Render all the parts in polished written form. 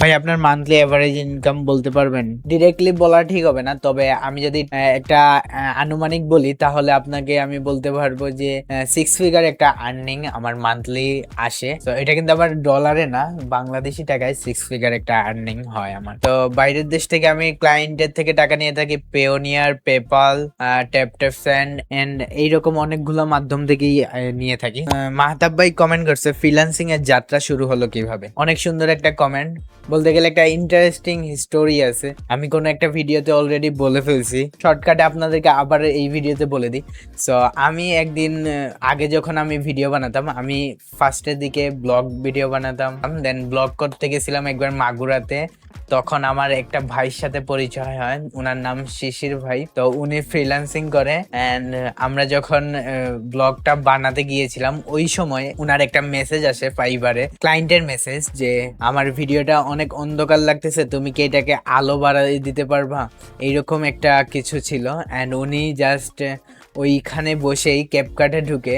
ভাই আপনার monthly average income বলতে পারবেন? ডিরেক্টলি বলা ঠিক হবে না, তবে আমি যদি একটা আনুমানিক বলি তাহলে আপনাকে আমি বলতে পারবো যে 6 ফিগার একটা আর্নিং আমার মান্থলি আসে। তো এটা কিন্তু আবার ডলারে না, বাংলাদেশি টাকায় 6 ফিগার একটা আর্নিং হয় আমার। তো বাইরের দেশ থেকে আমি ক্লায়েন্টের থেকে টাকা নিয়ে থাকি, Payoneer, PayPal, tap tap send and এইরকম অনেকগুলো মাধ্যম থেকেই নিয়ে থাকি। মাহতাব ভাই কমেন্ট করছে ফ্রিল্যান্সিং এর যাত্রা শুরু হলো কিভাবে। অনেক সুন্দর একটা কমেন্ট, বলতে গেলে একটা ইন্টারেস্টিং হিস্টোরি আছে। আমি কোনো একটা ভিডিওতে অলরেডি বলে ফেলছি, শর্টকাটে আপনাদেরকে আবার এই ভিডিওতে বলে দিই। সো আমি একদিন আগে যখন আমি ভিডিও বানাতাম, আমি ফার্স্টের দিকে ব্লগ ভিডিও বানাতাম, দেন ব্লগ করতে গেছিলাম একবার মাগুরাতে। তখন আমার একটা ভাইয়ের সাথে পরিচয় হয়, উনার নাম শিশির ভাই। তো উনি ফ্রিল্যান্সিং করে এন্ড আমরা যখন ব্লগটা বানাতে গিয়েছিলাম ওই সময় উনার একটা মেসেজ আসে ফাইবারে, ক্লায়েন্টের মেসেজ, যে আমার ভিডিওটা অনেক অন্ধকার লাগতেছে, তুমি কি এটাকে আলো বাড়িয়ে দিতে পারবা, এইরকম একটা কিছু ছিল। এন্ড উনি জাস্ট ওইখানে বসেই ক্যাপকাটে ঢুকে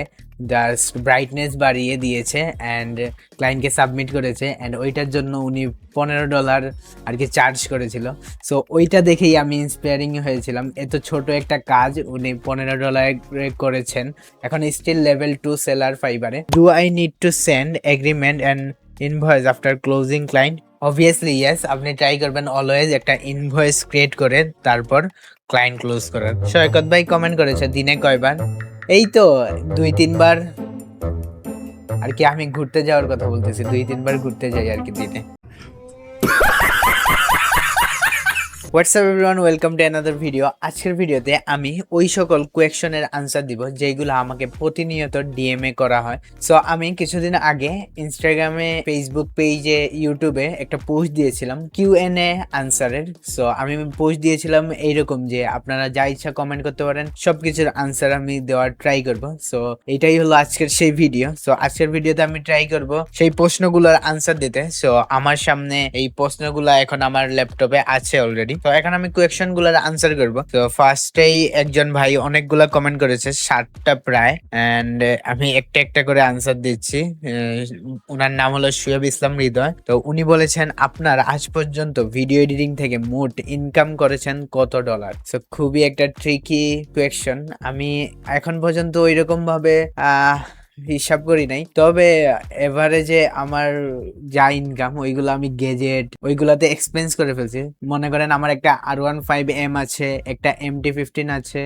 জাস্ট ব্রাইটনেস বাড়িয়ে দিয়েছে অ্যান্ড ক্লায়েন্টকে সাবমিট করেছে। অ্যান্ড ওইটার জন্য উনি $15 আর কি চার্জ করেছিল। সো ওইটা দেখেই আমি ইন্সপায়ারিং হয়েছিলাম, এত ছোট একটা কাজ উনি $15 করেছেন। এখন স্টিল লেভেল 2 সেলার ফাইবারে। Do I need to send agreement and invoice after closing client? Obviously yes, আপনি ট্রাই করবেন অলওয়েজ একটা ইনভয়েস ক্রিয়েট করে তারপর ক্লায়েন্ট ক্লোজ করার। সৈকত ভাই কমেন্ট করেছে দিনে কয়বার? এই তো 2-3 বার আর কি। আমি ঘুরতে যাওয়ার কথা বলতেছি, 2-3 বার ঘুরতে যাই আর কি দিনে। WhatsApp everyone, welcome to another video. আজকের ভিডিওতে আমি ওই সকল কোয়েকশনের আনসার দিব যেগুলো আমাকে প্রতিনিয়ত ডিএমএ করা হয়। সো আমি কিছুদিন আগে ইনস্টাগ্রামে, ফেসবুক পেজে, ইউটিউবে একটা পোস্ট দিয়েছিলাম কিউএনএ আনসারের। সো আমি পোস্ট দিয়েছিলাম এইরকম যে আপনারা যা ইচ্ছা কমেন্ট করতে পারেন, সবকিছুর আনসার আমি দেওয়ার ট্রাই করব। সো এটাই হলো আজকের সেই ভিডিও। সো আজকের ভিডিওতে আমি ট্রাই করব সেই প্রশ্নগুলোর আনসার দিতে। সো আমার সামনে এই প্রশ্নগুলো এখন আমার ল্যাপটপে আছে অলরেডি। তো এখন আমি কোয়েকশন গুলার আনসার করব। তো ফার্স্টেই একজন ভাই অনেকগুলা কমেন্ট করেছে, 7টা প্রায়, এন্ড আমি একটা একটা করে আনসার দিচ্ছি। উনার নাম হলো শুয়েব ইসলাম হৃদয়। তো উনি বলেছেন আপনার আজ পর্যন্ত ভিডিও এডিটিং থেকে মোট ইনকাম করেছেন কত ডলার? সো খুবই একটা ট্রিকি কোয়েকশন। আমি এখন পর্যন্ত ওইরকম ভাবে হিসাব করি নাই, তবে এভারেজে আমার যা ইনকাম ওইগুলো আমি গেজেট ওইগুলাতে এক্সপেন্স করে ফেলছি। মনে করেন আমার একটা R15M আছে, একটা MT15 আছে,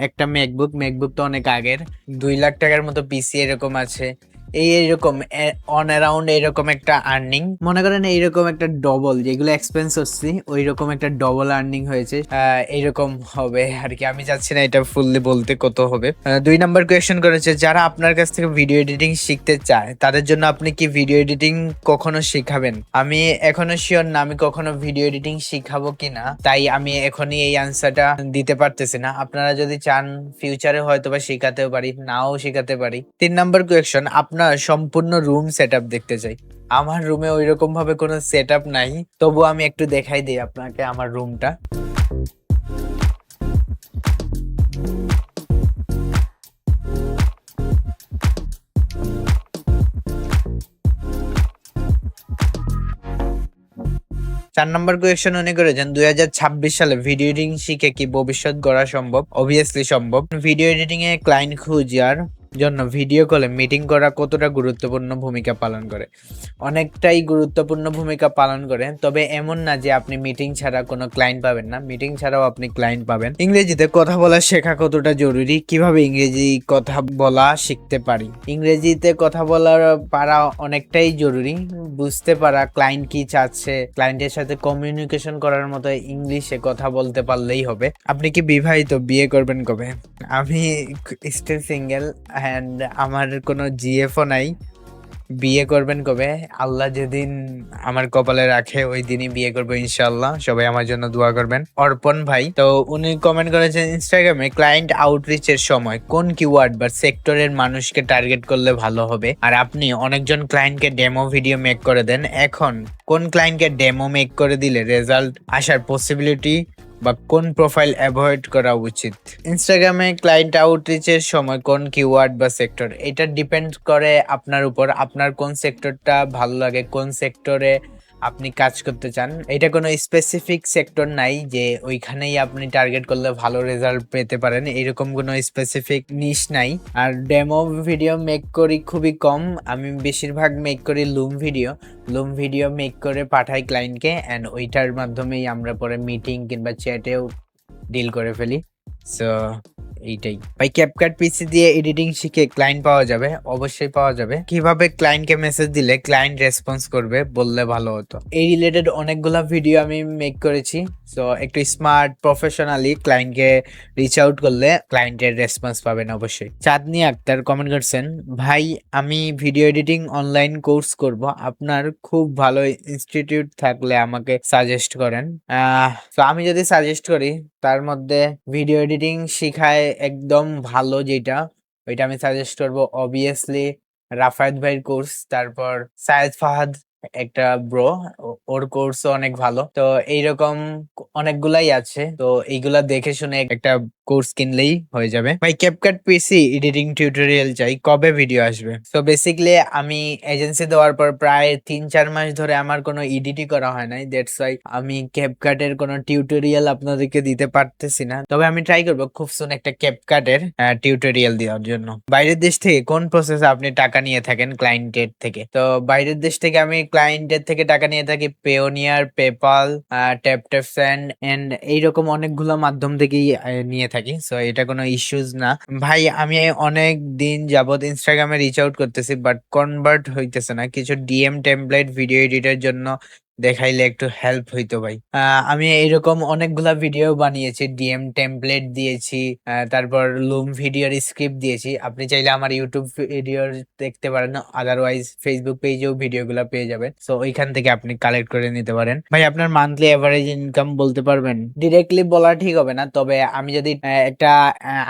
একটা ম্যাকবুক তো অনেক আগের, 2 লাখ টাকার মতো পিসি এরকম আছে। এইরকম অন অ্যারাউন্ড এইরকম একটা আর্নিং, মনে করেন এইরকম একটা ডবল, যেগুলো এক্সপেন্স হচ্ছে ওই রকম একটা ডবল আর্নিং হয়েছে। এইরকম হবে আর কি। আমি চাচ্ছি না এটা ফুললি বলতে কত হবে। 2 নাম্বার কোয়েশ্চেন করেছে, যারা আপনার কাছ থেকে ভিডিও এডিটিং শিখতে চায় তাদের জন্য আপনি কি ভিডিও এডিটিং কখনো শিখাবেন? আমি এখনো শিওর না আমি কখনো ভিডিও এডিটিং শিখাবো কিনা, তাই আমি এখনই এই আনসারটা দিতে পারতেছি না। আপনারা যদি চান ফিউচারে হয়তো বা শিখাতেও পারি, নাও শিখাতে পারি। 3 নাম্বার কোয়েশ্চন, আপনার সম্পূর্ণ রুম সেটআপ দেখতে চাই। আমার রুমে ওইরকম ভাবে কোনো সেটআপ নাই, তবু আমি একটু দেখাই দিই আপনাকে আমার রুমটা। 4 নাম্বার কোয়েশ্চেন উনি করেছেন 2026 সালে ভিডিও এডিটিং শিখে কি ভবিষ্যৎ গড়া সম্ভব? অবভিয়াসলি সম্ভব। ভিডিও এডিটিং এ ক্লায়েন্ট খুঁজার জন্য ভিডিও কলে মিটিং করা কতটা গুরুত্বপূর্ণ ভূমিকা পালন করে? অনেকটাই গুরুত্বপূর্ণ ভূমিকা পালন করে, তবে এমন না যে আপনি মিটিং ছাড়া কোনো ক্লায়েন্ট পাবেন না, মিটিং ছাড়াও আপনি ক্লায়েন্ট পাবেন। ইংরেজিতে কথা বলা শেখা কতটা জরুরি? কিভাবে ইংরেজি কথা বলা শিখতে পারি? ইংরেজিতে কথা বলার পারা অনেকটাই জরুরি। বুঝতে পারা ক্লায়েন্ট কি চাচ্ছে, ক্লায়েন্টের সাথে কমিউনিকেশন করার মতো ইংলিশে কথা বলতে পারলেই হবে। আপনি কি বিবাহিত? বিয়ে করবেন কবে? আমি স্টিল সিঙ্গেল অ্যান্ড আমার কোনো জিএফও নাই। বিয়ে করবেন কবে? আল্লাহ যেদিন আমার কপালে রাখে ওই দিনই বিয়ে করবো ইনশাআল্লাহ। সবাই আমার জন্য দোয়া করবেন। অর্পণ ভাই, তো উনি কমেন্ট করেছেন ইনস্টাগ্রামে ক্লায়েন্ট আউটরিচের সময় কোন কিওয়ার্ড বা সেক্টরের মানুষকে টার্গেট করলে ভালো হবে? আর আপনি অনেকজন ক্লায়েন্টকে ডেমো ভিডিও মেক করে দেন, এখন কোন ক্লায়েন্টকে ডেমো মেক করে দিলে রেজাল্ট আসার পসিবিলিটি বা কোন প্রোফাইল অ্যাভয়েড করা উচিত? ইনস্টাগ্রামে ক্লায়েন্ট আউটরিচের সময় কোন কিওয়ার্ড বা সেক্টর, এটা ডিপেন্ড করে আপনার উপর, আপনার কোন সেক্টরটা ভালো লাগে, কোন সেক্টরে আপনি কাজ করতে চান। এটা কোনো স্পেসিফিক সেক্টর নাই যে ওইখানেই আপনি টার্গেট করলে ভালো রেজাল্ট পেতে পারেন, এরকম কোনো স্পেসিফিক নিশ নাই। আর ডেমো ভিডিও মেক করি খুবই কম, আমি বেশিরভাগ মেক করি লুম ভিডিও মেক করে পাঠাই ক্লায়েন্টকে, অ্যান্ড ওইটার মাধ্যমেই আমরা পরে মিটিং কিংবা চ্যাটেও ডিল করে ফেলি। সো এইটাই ভাই। ক্যাপকাট পিসি দিয়ে এডিটিং শিখে ক্লায়েন্ট পাওয়া যাবে? অবশ্যই পাওয়া যাবে। কিভাবে ক্লায়েন্টকে মেসেজ দিলে ক্লায়েন্ট রেসপন্স করবে বললে ভালো হতো। এই রিলেটেড অনেকগুলা ভিডিও আমি মেক করেছি। সো একটু স্মার্ট প্রফেশনালি ক্লায়েন্টকে রিচ আউট করলে ক্লায়েন্টের রেসপন্স পাবেন অবশ্যই। চাঁদনি আক্তার কমেন্ট করছেন, ভাই আমি ভিডিও এডিটিং অনলাইন কোর্স করব, আপনার খুব ভালো ইনস্টিটিউট থাকলে আমাকে সাজেস্ট করেন। তো আমি যদি সাজেস্ট করি, তার মধ্যে ভিডিও এডিটিং শিখায় একদম ভালো যেটা, ওইটা আমি সাজেস্ট করব অবভিয়াসলি রাফায়েত ভাইয়ের কোর্স। তারপর সায়েদ ফাহাদ একটা ব্রো, ওর কোর্সও অনেক ভালো। তো এইরকম অনেকগুলাই আছে, তো এইগুলা দেখে শুনে একটা কোর্স কিনলেই হয়ে যাবে। ভাই ক্যাপকাট পিসি এডিটিং টিউটোরিয়াল চাই, কবে ভিডিও আসবে? তো বেসিক্যালি আমি এজেন্সি দেওয়ার পর প্রায় 3-4 মাস ধরে আমার কোনো এডিটই করা হয় নাই, দ্যাটস ওয়াই আমি ক্যাপকাটের কোনো টিউটোরিয়াল আপনাদেরকে দিতে পারতেছি না। তবে আমি ট্রাই করবো খুব সুন একটা ক্যাপকাটের টিউটোরিয়াল দেওয়ার জন্য। বাইরের দেশ থেকে কোন প্রসেসে আপনি টাকা নিয়ে থাকেন ক্লায়েন্টের থেকে? তো বাইরের দেশ থেকে আমি ক্লায়েন্টের থেকে টাকা নিয়ে থাকি Payoneer, PayPal, tap tap send and এইরকম অনেকগুলো মাধ্যম থেকেই নিয়ে থাকি। সো এটা কোনো ইস্যুজ না ভাই। আমি অনেক দিন যাবত ইনস্টাগ্রামে রিচ আউট করতেছি, বাট কনভার্ট হইতেছে না। কিছু ডিএম টেমপ্লেট ভিডিও এডিটের জন্য দেখাইলে একটু হেল্প হইতো ভাই। আমি এইরকম অনেকগুলা ভিডিও বানিয়েছি, ডিএম টেমপ্লেট দিয়েছি, তারপর লুম ভিডিওর স্ক্রিপ্ট দিয়েছি। আপনি চাইলে আমার ইউটিউব ভিডিও দেখতে পারেন, আদারওয়াইজ ফেসবুক পেজেও ভিডিওগুলো পেয়ে যাবেন। সো ওইখান থেকে আপনি কালেক্ট করে নিতে পারেন। ভাই আপনার মান্থলি এভারেজ ইনকাম বলতে পারবেন? ডিরেক্টলি বলা ঠিক হবে না, তবে আমি যদি একটা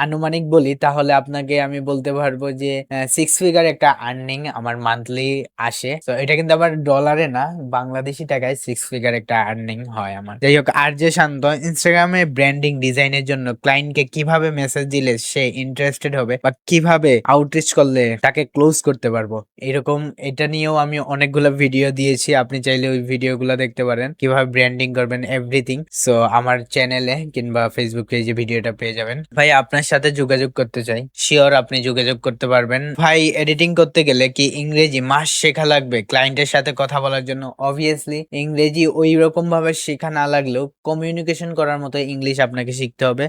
আনুমানিক বলি, তাহলে আপনাকে আমি বলতে পারবো যে 6 ফিগার একটা আর্নিং আমার মান্থলি আসে। তো এটা কিন্তু আবার ডলারে না, বাংলাদেশি টাকায় 6 ফিগার একটা আর্নিং হয় আমার। যাই হোক, আর যে শান্ত, ইনস্টাগ্রামে ব্র্যান্ডিং ডিজাইনের জন্য ক্লায়েন্টকে কিভাবে মেসেজ দিলে সে ইন্টারেস্টেড হবে, বা কিভাবে আউটরিচ করলে তাকে ক্লোজ করতে পারবো, এরকম এটা নিয়েও আমি অনেকগুলো ভিডিও দিয়েছি। আপনি চাইলে ওই ভিডিওগুলো দেখতে পারেন, কিভাবে ব্র্যান্ডিং করবেন এভরিথিং। সো আমার চ্যানেলে কিংবা ফেসবুক পেজে ভিডিওটা পেয়ে যাবেন। ভাই আপনার সাথে যোগাযোগ করতে চাই, শিওর আপনি যোগাযোগ করতে পারবেন। ভাই এডিটিং করতে গেলে কি ইংরেজি মাস শেখা লাগবে ক্লায়েন্টের সাথে কথা বলার জন্য? অবভিয়াসলি ইংরেজি ওই রকম ভাবে শেখা না লাগলেও কমিউনিকেশন করার মতো ইংলিশ আপনাকে শিখতে হবে,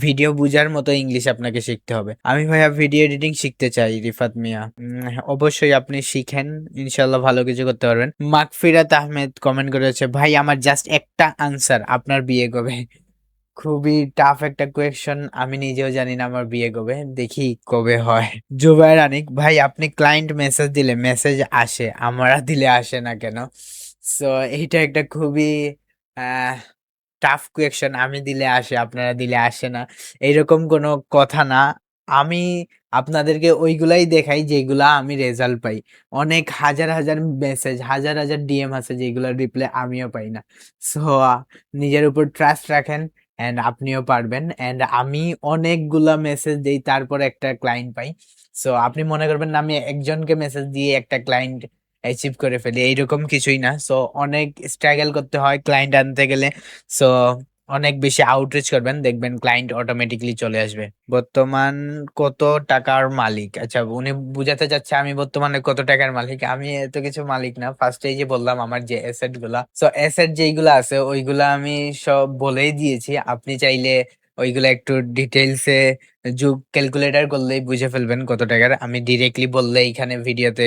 ভিডিও বুঝার মতো ইংলিশ আপনাকে শিখতে হবে। আমি ভাইয়া ভিডিও এডিটিং শিখতে চাই রিফাত মিয়া। অবশ্যই আপনি শিখেন, ইনশাল্লাহ ভালো কিছু করতে পারবেন। মাগফিরাত আহমেদ কমেন্ট করেছে, ভাই আমার জাস্ট একটা আনসার, আপনার বিয়ে কবে? খুবই টাফ একটা কোয়েশ্চন, আমি নিজেও জানি না আমার বিয়ে কবে, দেখি কবে হয়। জুবায়ের আনিক, ভাই আপনি ক্লায়েন্ট মেসেজ দিলে মেসেজ আসে, আমরা দিলে আসে না কেন? সো এইটা একটা খুবই আহ টাফ কোয়েকশন। আমি দিলে আসে, আপনারা দিলে আসে না, এইরকম কোনো কথা না। আমি আপনাদেরকে ওইগুলাই দেখাই যেগুলা আমি রেজাল্ট পাই। অনেক হাজার হাজার মেসেজ, হাজার হাজার ডিএম আছে যেগুলোর রিপ্লাই আমিও পাই না। সো নিজের উপর ট্রাস্ট রাখেন, অ্যান্ড আপনিও পারবেন। অ্যান্ড আমি অনেকগুলা মেসেজ দিই, তারপর একটা ক্লায়েন্ট পাই। সো আপনি মনে করবেন না আমি একজনকে মেসেজ দিয়ে একটা ক্লায়েন্ট অ্যাচিভ করে ফেলি, এইরকম কিছুই না। সো অনেক স্ট্রাগল করতে হয় ক্লায়েন্ট আনতে গেলে। সো অনেক বেশি আউটরিচ করবেন, দেখবেন ক্লায়েন্ট অটোমেটিকলি চলে আসবে। বর্তমান কত টাকার মালিক? আচ্ছা, উনি বুঝাতে চাচ্ছে আমি বর্তমানে কত টাকার মালিক। আমি এত কিছু মালিক না, ফার্স্টেই যে বললাম আমার যে অ্যাসেট গুলা, সো অ্যাসেট যেইগুলা আছে ওইগুলা আমি সব বলেই দিয়েছি। আপনি চাইলে ওইগুলা একটু ডিটেইলসে যুগ ক্যালকুলেটর করলেই বুঝে ফেলবেন কত টাকার। আমি ডিরেক্টলি বললে এখানে ভিডিওতে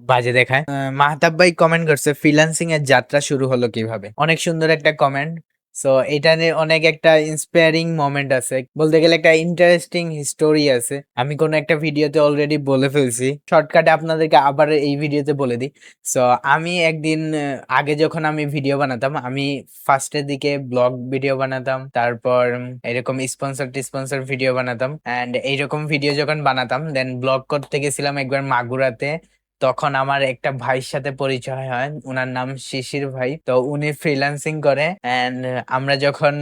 বাজে দেখায়। মাহতাব ভাই কমেন্ট করছে, ফ্রিল্যান্সিং এর যাত্রা শুরু হলো কিভাবে? অনেক সুন্দর একটা কমেন্ট। সো এটা নিয়ে অনেক একটা ইন্সপায়ারিং মোমেন্ট আছে, বলতে গেলে একটা ইন্টারেস্টিং হিস্টোরি আছে। আমি কোনো একটা ভিডিওতে অলরেডি বলে ফেলছি, শর্টকাটে আপনাদেরকে আবার এই ভিডিওতে বলে দিই। সো আমি একদিন আগে যখন আমি ভিডিও বানাতাম, আমি ফার্স্টের দিকে ব্লগ ভিডিও বানাতাম, তারপর এরকম স্পন্সর ভিডিও বানাতাম। অ্যান্ড এইরকম ভিডিও যখন বানাতাম, দেন ব্লগ করতে গেছিলাম একবার মাগুরাতে। তখন আমার একটা ভাইয়ের সাথে পরিচয় হয়, উনার নাম শিশির ভাই। তো উনি ফ্রিল্যান্সিং করে এন্ড আমরা যখন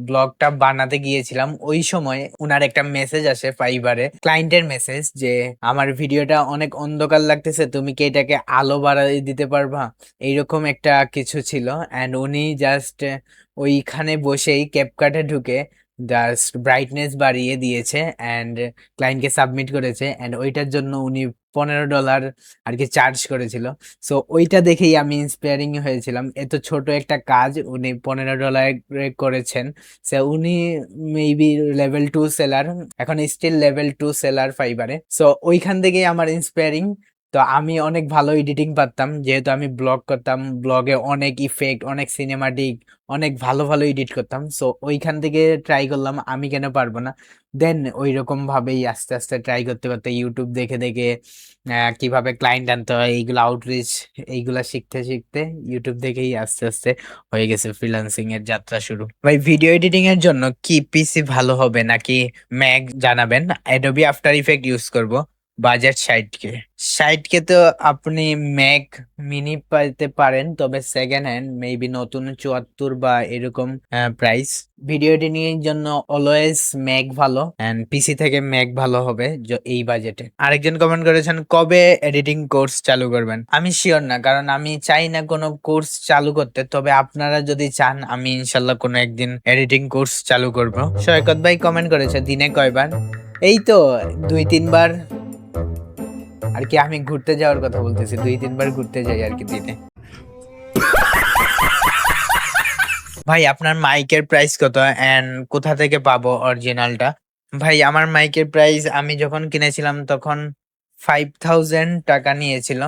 ব্লগটা বানাতে গিয়েছিলাম ওই সময় উনার একটা মেসেজ আসে ফাইবারে, ক্লায়েন্টের মেসেজ, যে আমার ভিডিওটা অনেক অন্ধকার লাগতেছে, তুমি কি এটাকে আলো বাড়িয়ে দিতে পারবা, এইরকম একটা কিছু ছিল। এন্ড উনি জাস্ট ওইখানে বসেই ক্যাপকাটে ঢুকে জাস্ট ব্রাইটনেস বাড়িয়ে দিয়েছে এন্ড ক্লায়েন্টকে সাবমিট করেছে এন্ড ওইটার জন্য উনি $15 আর কি চার্জ করেছিল। সো ওইটা দেখেই আমি ইন্সপায়ারিং হয়েছিলাম, এত ছোট একটা কাজ উনি $15 করেছেন। সো উনি মেবি লেভেল 2 সেলার, এখন স্টিল লেভেল 2 সেলার ফাইবারে। সো ওইখান থেকেই আমার ইন্সপায়ারিং। তো আমি অনেক ভালো এডিটিং পারতাম, যেহেতু আমি ব্লগ করতাম, ব্লগে অনেক ইফেক্ট, অনেক সিনেমাটিক, অনেক ভালো ভালো এডিট করতাম। সো ওইখান থেকে ট্রাই করলাম আমি কেন পারবো না। দেন ওই রকম ভাবেই আস্তে আস্তে ট্রাই করতে করতে ইউটিউব দেখে দেখে কিভাবে ক্লায়েন্ট আনতে হয়, এইগুলো আউটরিচ, এইগুলা শিখতে শিখতে ইউটিউব দেখেই আস্তে আস্তে হয়ে গেছে ফ্রিল্যান্সিং এর যাত্রা শুরু। ভাই ভিডিও এডিটিং এর জন্য কি পিসি ভালো হবে নাকি ম্যাক জানাবেন? অ্যাডোবি আফটার ইফেক্ট ইউজ করব, বাজেট 60K। 60K তো আপনি ম্যাক মিনি পাইতে পারেন, তবে সেকেন্ড হ্যান্ড মেবি নতুন 74 বা এরকম প্রাইস। ভিডিও এডিটিং এর জন্য অলওয়েজ ম্যাক ভালো এন্ড পিসি থেকে ম্যাক ভালো হবে এই বাজেটে। আরেকজন কমেন্ট করেছেন কবে এডিটিং কোর্স চালু করবেন? আমি শিওর না, কারণ আমি চাই না কোনো কোর্স চালু করতে, তবে আপনারা যদি চান আমি ইনশাল্লাহ কোনো একদিন এডিটিং কোর্স চালু করব। সৈকত ভাই কমেন্ট করেছে দিনে কয়বার? এই তো 2-3 বার আর কি। আমি ঘুরতে যাওয়ার কথা বলতেছি, 2-3 বার ঘুরতে যাই আর কি দিনে। ভাই আপনার মাইকের প্রাইস কত এন্ড কোথা থেকে পাবো অরিজিনালটা? ভাই আমার মাইকের প্রাইস আমি যখন কিনেছিলাম তখন 5000 টাকা নিয়েছিল।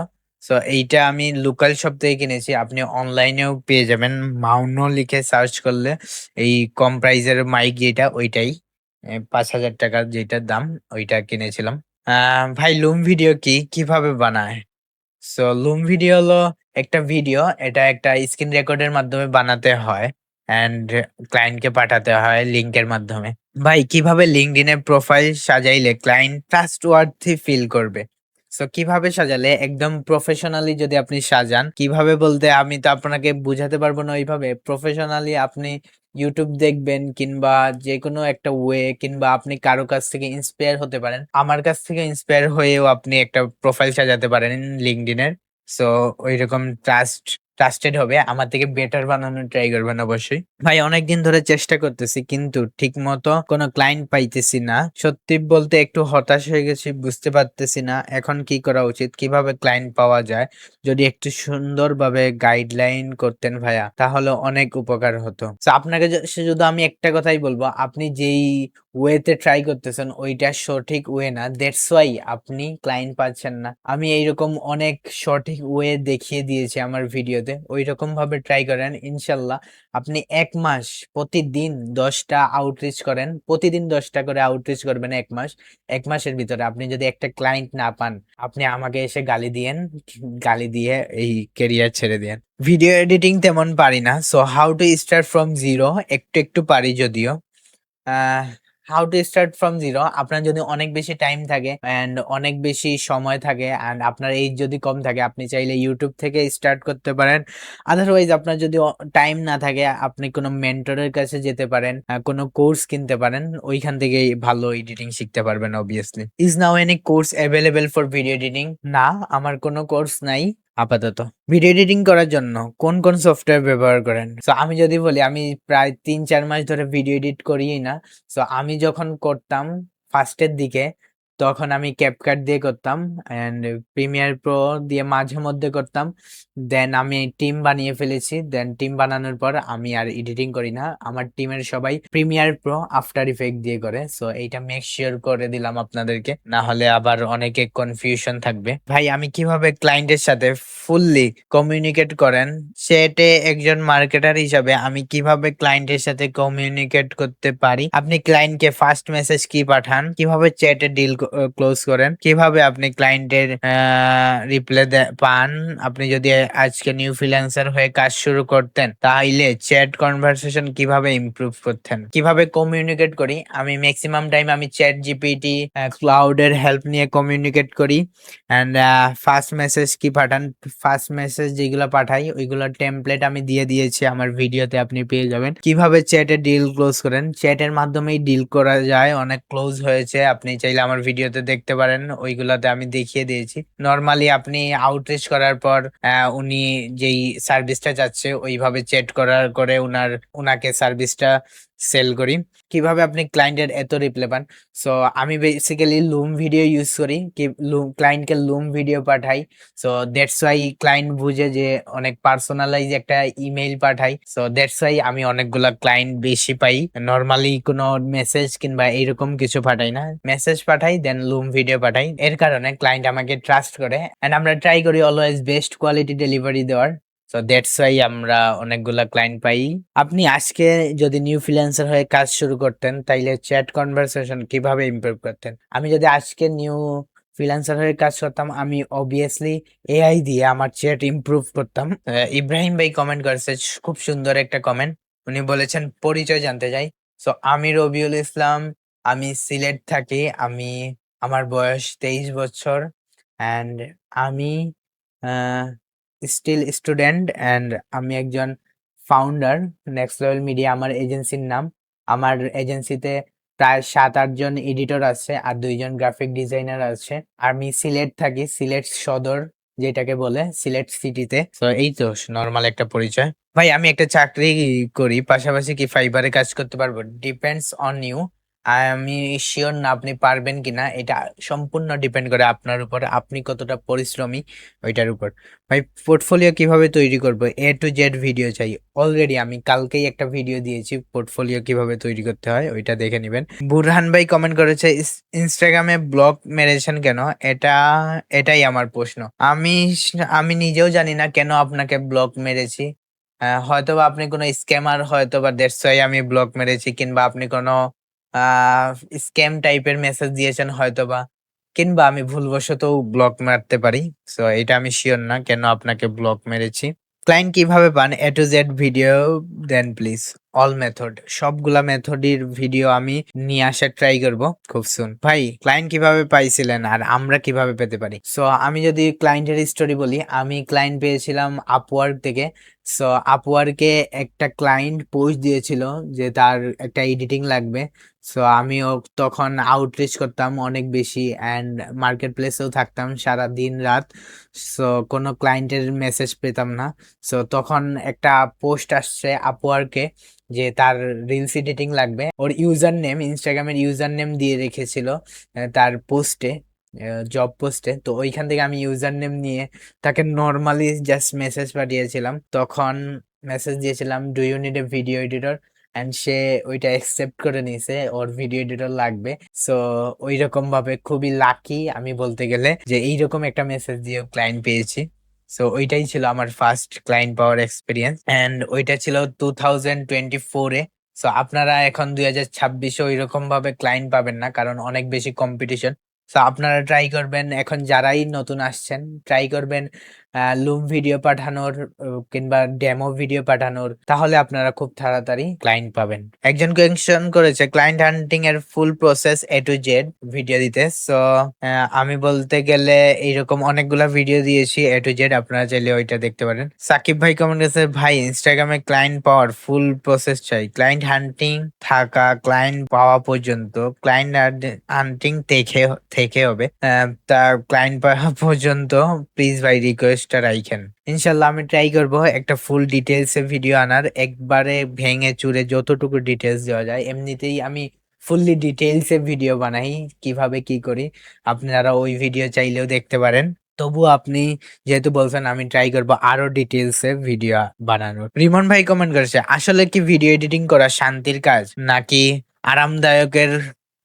সো এইটা আমি লোকাল শপ থেকে কিনেছি, আপনি অনলাইনেও পেয়ে যাবেন, মাউনো লিখে সার্চ করলে এই কম প্রাইসের মাইক যেটা ওইটাই, 5000 টাকার যেটার দাম ওইটা কিনেছিলাম। ভাই লুম ভিডিও কিভাবে বানায়? সো লুম ভিডিও হলো একটা ভিডিও, এটা একটা স্ক্রিন রেকর্ডের মাধ্যমে বানাতে হয় এন্ড ক্লায়েন্টকে পাঠাতে হয় লিংকের মাধ্যমে। ভাই কিভাবে লিঙ্কডইনে প্রোফাইল সাজাইলে ক্লায়েন্ট ট্রাস্টওয়ার্থি ফিল করবে? সো কিভাবে সাজালে একদম প্রফেশনালি যদি আপনি সাজান, কিভাবে বলতে আমি তো আপনাকে বুঝাতে পারবো না ওইভাবে। প্রফেশনালি আপনি ইউটিউব দেখবেন কিংবা যে কোনো একটা ওয়ে, কিংবা আপনি কারো কাছ থেকে ইন্সপায়ার হতে পারেন, আমার কাছ থেকে ইন্সপায়ার হয়েও আপনি একটা প্রোফাইল সাজাতে পারেন লিঙ্কডইনের। সো ওইরকম ট্রাস্টেড হবে, আমার থেকে বেটার বানানোর ট্রাই করবেন অবশ্যই। ভাই অনেকদিন ধরে চেষ্টা করতেছি কিন্তু ঠিক মতো কোনো ক্লায়েন্ট পাইতেছি না, সত্যি বলতে একটু হতাশ হয়ে গেছি, বুঝতে পারতেছি না এখন কি করা উচিত, কিভাবে ক্লায়েন্ট পাওয়া যায়। যদি একটু সুন্দরভাবে গাইডলাইন করতেন ভাইয়া তাহলে অনেক উপকার হতো। তো আপনাকে শুধু আমি একটা কথাই বলবো, আপনি যেই ওয়েতে ট্রাই করতেছেন ওইটা সঠিক ওয়ে না, দ্যাটস ওয়াই আপনি ক্লায়েন্ট পাচ্ছেন না। আমি এইরকম অনেক সঠিক ওয়ে দেখিয়ে দিয়েছি আমার ভিডিওতে, ওই রকম ভাবে ট্রাই করেন, ইনশাল্লাহ আপনি 1 মাস প্রতিদিন 10টা আউটরিচ করেন, প্রতিদিন 10টা করে আউটরিচ করবেন 1 মাস। 1 মাসের ভিতরে আপনি যদি একটা ক্লায়েন্ট না পান, আপনি আমাকে এসে গালি দিয়েন, গালি দিয়ে এই কেরিয়ার ছেড়ে দেন। ভিডিও এডিটিং তেমন পারি না, so how to start from zero একটু একটু পারি যদিও। How to start from zero, আপনার যদি অনেক বেশি টাইম থাকে অ্যান্ড অনেক বেশি সময় থাকে অ্যান্ড আপনার এইজ যদি কম থাকে, আপনি চাইলে ইউটিউব থেকে স্টার্ট করতে পারেন। আদারওয়াইজ আপনার যদি টাইম না থাকে, আপনি কোনো মেন্টরের কাছে যেতে পারেন, কোনো কোর্স কিনতে পারেন, ওইখান থেকে ভালো এডিটিং শিখতে পারবেন obviously. Is now any course available for video editing? না, আমার কোনো কোর্স নাই আপাতত। ভিডিও এডিটিং করার জন্য কোন কোন সফটওয়্যার ব্যবহার করেন? সো আমি যদি বলি, আমি প্রায় 3-4 মাস ধরে ভিডিও এডিট করিই না। সো আমি যখন করতাম ফার্স্টের দিকে, তখন আমি ক্যাপকাট দিয়ে করতাম এন্ড প্রিমিয়ার প্রো দিয়ে মাঝে মধ্যে করতাম। দেন আমি টিম বানিয়ে ফেলেছি, দেন টিম বানানোর পর আমি আর এডিটিং করি না, আমার টিমের সবাই প্রিমিয়ার প্রো আফটার ইফেক্ট দিয়ে করে। সো এইটা মেক শিওর করে দিলাম আপনাদেরকে, না হলে আবার অনেকে কনফিউশন থাকবে। ভাই আমি কিভাবে ক্লায়েন্টের সাথে ফুললি কমিউনিকেট করেন সেটে একজন মার্কেটার হিসাবে আমি কিভাবে ক্লায়েন্টের সাথে কমিউনিকেট করতে পারি? আপনি ক্লায়েন্টকে ফার্স্ট মেসেজ কি পাঠান, কিভাবে চ্যাটে ডিল ক্লোজ করেন, কিভাবে আপনি ক্লায়েন্টের রিপ্লাই পান। আপনি যদি আজকে নিউ ফ্রিল্যান্সার হয়ে কাজ শুরু করতেন তাহলে চ্যাট কনভারসেশন কিভাবে ইমপ্রুভ করতেন, কিভাবে কমিউনিকেট করি। আমি ম্যাক্সিমাম টাইম আমি চ্যাট জিপিটি ক্লাউডের হেল্প নিয়ে কমিউনিকেট করি। অ্যান্ড ফার্স্ট মেসেজ কি পাঠান, ফার্স্ট মেসেজ যেগুলো পাঠাই ওইগুলোর টেমপ্লেট আমি দিয়ে দিয়েছি আমার ভিডিওতে, আপনি পেয়ে যাবেন। কিভাবে চ্যাটে ডিল ক্লোজ করেন, চ্যাটের মাধ্যমেই ডিল করা যায়, অনেক ক্লোজ হয়েছে, আপনি চাইলে আমার ভিডিওতে দেখতে পারেন, ওইগুলাতে আমি দেখিয়ে দিয়েছি। নর্মালি আপনি আউটরিচ করার পর উনি যেই সার্ভিসটা চাচ্ছে ওইভাবে চ্যাট করার করে উনাকে সার্ভিসটা সেল করি। কিভাবে আপনি ক্লায়েন্টের এত রিপ্লাই পান, সো আমি বেসিক্যালি লুম ভিডিও ইউজ করি, কি ক্লায়েন্টকে লুম ভিডিও পাঠাই। সো দ্যাটস ওয়াই ক্লায়েন্ট বুঝে যে অনেক পার্সোনালাইজ একটা ইমেইল পাঠাই। সো দ্যাটস ওয়াই আমি অনেকগুলা ক্লায়েন্ট বেশি পাই। নর্মালি কোনো মেসেজ কিংবা এইরকম কিছু পাঠাই না, মেসেজ পাঠাই দেন লুম ভিডিও পাঠাই। এর কারণে ক্লায়েন্ট আমাকে ট্রাস্ট করে এন্ড আমরা ট্রাই করি অলওয়েজ বেস্ট কোয়ালিটি ডেলিভারি দেওয়ার। সো দ্যাটস ওয়াই আমরা অনেকগুলা ক্লায়েন্ট পাই। আপনি আজকে যদি নিউ ফ্রিল্যান্সার হয়ে কাজ শুরু করতেন তাইলে চ্যাট কনভারসেশন কিভাবে ইমপ্রুভ করতেন। আমি যদি আজকে নিউ ফ্রিল্যান্সার হয়ে কাজ করতাম আমি অবভিয়াসলি এআই দিয়ে আমার চ্যাট ইমপ্রুভ করতাম। ইব্রাহিম ভাই কমেন্ট করেছে, খুব সুন্দর একটা কমেন্ট। উনি বলেছেন পরিচয় জানতে চাই। সো আমি রবিউল ইসলাম, আমি সিলেট থাকি, আমার বয়স 23 বছর অ্যান্ড আমি স্টিল স্টুডেন্ট অ্যান্ড আমি একজন ফাউন্ডার নেক্সট লেভেল মিডিয়া আমার এজেন্সির নাম। আমার এজেন্সিতে প্রায় 7-8 জন এডিটর আছে আর 2 জন গ্রাফিক ডিজাইনার আছে। আমি সিলেট থাকি, সিলেট সদর যেটাকে বলে, সিলেট সিটিতে। তো এই তো নর্মাল একটা পরিচয়। ভাই আমি একটা চাকরি করি, পাশাপাশি কি ফাইবারে কাজ করতে পারবো? Depends on you. আমি শিওর না আপনি পারবেন কিনা, এটা সম্পূর্ণ ডিপেন্ড করে আপনার উপর, আপনি কতটা পরিশ্রমী ওইটার উপর। ভাই পোর্টফোলিও কিভাবে তৈরি করব, এ টু জেড ভিডিও চাই। অলরেডি আমি কালকেই একটা ভিডিও দিয়েছি পোর্টফোলিও কিভাবে তৈরি করতে হয়, ওইটা দেখে নেবেন। বুরহান ভাই কমেন্ট করেছে ইনস্টাগ্রামে ব্লক মেরেছেন কেন, এটাই আমার প্রশ্ন। আমি নিজেও জানি না কেন আপনাকে ব্লক মেরেছি। হয়তোবা আপনি কোনো স্ক্যামার, হয়তোবা দ্যাটস ওয়াই আমি ব্লক মেরেছি, কিংবা আপনি কোনো স্ক্যাম টাইপের মেসেজ দিয়েছেন হয়তোবা, কিংবা আমি ভুলবশতও ব্লক মারতে পারি। সো এটা আমি শিওর না কেন আপনাকে ব্লক মেরেছি। ক্লায়েন্ট কিভাবে পান, এ টু জেড ভিডিও দেন প্লিজ। অল মেথড, সবগুলা মেথডের ভিডিও আমি নিয়ে আসার ট্রাই করব খুব সুন। ভাই ক্লায়েন্ট কিভাবে পাইছিলেন আর আমরা কিভাবে পেতে পারি? সো আমি যদি ক্লায়েন্টের স্টোরি বলি, আমি ক্লায়েন্ট পেয়েছিলাম আপওয়ার্ক থেকে। সো আপওয়ার্কে একটা ক্লায়েন্ট পোস্ট দিয়েছিল যে তার একটা এডিটিং লাগবে। সো আমিও তখন আউটরিচ করতাম অনেক বেশি অ্যান্ড মার্কেট প্লেসেও থাকতাম সারা দিন রাত। সো কোনো ক্লায়েন্টের মেসেজ পেতাম না। সো তখন একটা পোস্ট আসছে আপওয়ার্কে যে তার রিলস এডিটিং লাগবে, ওর ইউজার নেম, ইনস্টাগ্রামের ইউজার নেম দিয়ে রেখেছিল তার পোস্টে, জব পোস্টে। তো ওইখান থেকে আমি ইউজার নেম নিয়ে তাকে নর্মালি জাস্ট মেসেজ পাঠিয়েছিলাম। তখন মেসেজ দিয়েছিলাম do you need a video editor, and সে ওইটা অ্যাকসেপ্ট করে নিয়েছে, ওর ভিডিও এডিটর লাগবে। সো ওই রকম ভাবে খুবই লাকি আমি বলতে গেলে যে এইরকম একটা মেসেজ দিয়ে ক্লায়েন্ট পেয়েছি। সো ওইটাই ছিল আমার first client power experience and ওইটা ছিল 2024-এ। সো আপনারা এখন 2026-এ ওই রকম ভাবে ক্লায়েন্ট পাবেন না, কারণ অনেক বেশি কম্পিটিশন। সো আপনারা ট্রাই করবেন, এখন যারাই নতুন আসছেন ট্রাই করবেন লুম ভিডিও পাঠানোর কিংবা ডেমো ভিডিও পাঠানোর, তাহলে আপনারা খুব তাড়াতাড়ি ক্লায়েন্ট পাবেন। একজন কোয়েশ্চেন করেছে ক্লায়েন্ট হান্টিং এর ফুল process A to Z video দিতে। সো আমি বলতে গেলে এইরকম অনেকগুলা ভিডিও দিয়েছি এ টু জেড, আপনারা চাইলে ওইটা দেখতে পারেন। সাকিব ভাই কমেন্ট করেছে ভাই ইনস্টাগ্রামে ক্লায়েন্ট পাওয়ার ফুল প্রসেস চাই, ক্লায়েন্ট হান্টিং থাকা ক্লায়েন্ট পাওয়া পর্যন্ত, ক্লায়েন্ট হান্টিং থেকে হবে তা ক্লায়েন্ট পাওয়া পর্যন্ত প্লিজ ভাই রিকোয়েস্টটা রাইখেন। ইনশাল্লাহ আমি ট্রাই করব একটা ফুল ডিটেলস এ ভিডিও আনার, একবারে ভেঙে চুরে যতটুকু ডিটেলস দেওয়া যায়। এমনিতেই আমি ফুললি ডিটেলস এ ভিডিও বানাই, কিভাবে কি করি আপনারা ওই ভিডিও চাইলেও দেখতে পারেন। তবুও আপনি যেহেতু বলছেন আমি ট্রাই করব আরো ডিটেলস এ ভিডিও বানানোর। রিমন ভাই কমেন্ট করেছে আসলে কি ভিডিও এডিটিং করা শান্তির কাজ নাকি আরামদায়কের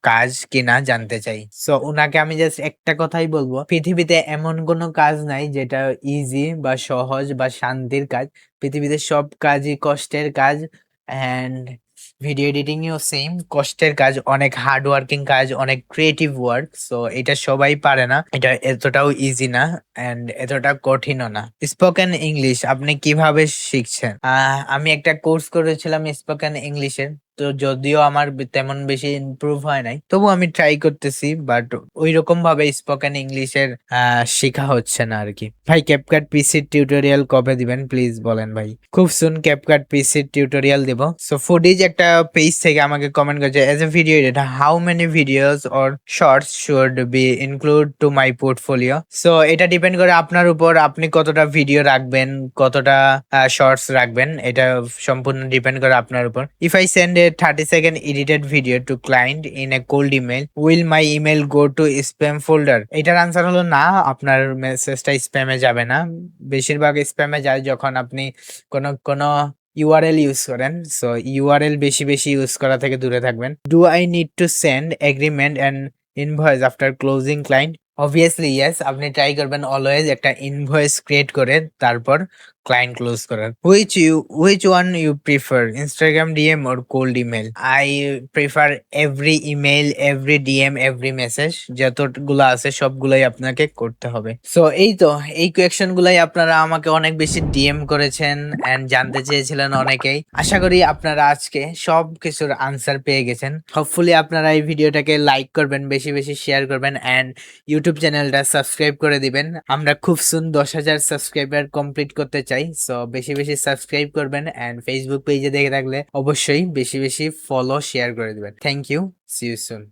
কাজ কিনা জানতে চাই। সো উনাকে আমি জাস্ট একটা কথাই বলবো, পৃথিবীতে এমন কোনো কাজ নাই যেটা ইজি বা সহজ বা শান্তির কাজ। পৃথিবীতে সব কাজই কষ্টের কাজ অ্যান্ড ভিডিও এডিটিংও সেম কষ্টের কাজ, অনেক হার্ড ওয়ার্কিং কাজ, অনেক ক্রিয়েটিভ ওয়ার্ক। সো এটা সবাই পারে না, এটা এতটাও ইজি না এন্ড এতটা কঠিনও না। স্পোকেন ইংলিশ আপনি কিভাবে শিখছেন? আমি একটা কোর্স করেছিলাম স্পোকেন ইংলিশের, তো যদিও আমার তেমন বেশি ইমপ্রুভ হয় নাই, তবু আমি ট্রাই করতেছি, বাট ওই রকম ভাবে স্পোকেন ইংলিশের শেখা হচ্ছে না আর কি। ভাই ক্যাপকাট পিসি টিউটোরিয়াল কবে দিবেন প্লিজ বলেন ভাই। খুব সুন ক্যাপকাট পিসি টিউটোরিয়াল দিব। সো ফুডিজ একটা পেজ থেকে আমাকে কমেন্ট করেছে, as a video editor how many videos or shorts should be include to my portfolio. So এটা ডিপেন্ড করে আপনার উপর, আপনি কতটা ভিডিও রাখবেন, কতটা শর্টস রাখবেন, এটা সম্পূর্ণ ডিপেন্ড করে আপনার উপর। If I send A 30-second edited video to client in a cold email, will my email go to spam folder? এটার আনসার হলো না, আপনার মেসেজটা স্প্যামে যাবে না। বেশিরভাগ স্প্যামে যায় যখন আপনি কোনো ইউআরএল ইউজ করেন। সো ইউআরএল বেশি বেশি ইউজ করা থেকে দূরে থাকবেন। Do I need to send agreement and invoice after closing client? Obviously yes, আপনি ট্রাই করবেন অলওয়েজ একটা ইনভয়েস ক্রিয়েট করে তারপর ক্লায়েন্ট ক্লোজ করার। which one you prefer, Instagram DM or cold email? I prefer every email, every DM, every message, যতগুলো আছে সবগুলাই আপনাকে করতে হবে। সো এই তো, এই কোয়েকশন গুলাই আপনারা আমাকে অনেক বেশি ডিএম করেছেন এন্ড জানতে চেয়েছিলেন অনেকেই। আশা করি আপনারা আজকে সব কিছুর আনসার পেয়ে গেছেন। হোপফুলি আপনারা এই ভিডিওটাকে লাইক করবেন, বেশি বেশি শেয়ার করবেন এন্ড ইউটিউব চ্যানেলটা সাবস্ক্রাইব করে দিবেন। আমরা খুব সুন 10,000 সাবস্ক্রাইবার কমপ্লিট করতে চাই। সো বেশি বেশি সাবস্ক্রাইব করবেন এন্ড ফেসবুক পেজে দেখে থাকলে অবশ্যই বেশি বেশি ফলো শেয়ার করে দিবেন। Thank you, see you soon.